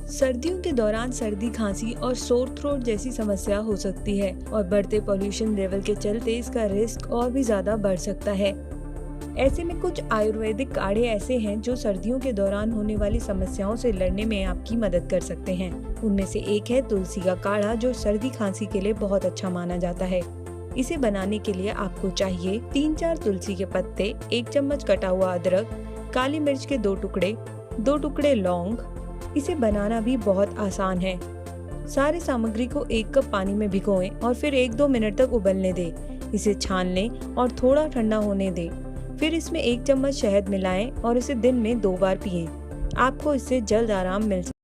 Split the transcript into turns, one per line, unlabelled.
सर्दियों के दौरान सर्दी, खांसी और सोर थ्रोट जैसी समस्या हो सकती है और बढ़ते पोल्यूशन लेवल के चलते इसका रिस्क और भी ज्यादा बढ़ सकता है। ऐसे में कुछ आयुर्वेदिक काढ़े ऐसे हैं जो सर्दियों के दौरान होने वाली समस्याओं से लड़ने में आपकी मदद कर सकते हैं। उनमें से एक है तुलसी का काढ़ा, जो सर्दी खांसी के लिए बहुत अच्छा माना जाता है। इसे बनाने के लिए आपको चाहिए 3-4 तुलसी के पत्ते, 1 चम्मच कटा हुआ अदरक, काली मिर्च के 2 टुकड़े लौंग। इसे बनाना भी बहुत आसान है। सारी सामग्री को 1 कप पानी में भिगोएं और फिर 1-2 मिनट तक उबलने दें। इसे छान लें और थोड़ा ठंडा होने दें। फिर इसमें 1 चम्मच शहद मिलाएं और इसे दिन में 2 बार पिएं। आपको इससे जल्द आराम मिल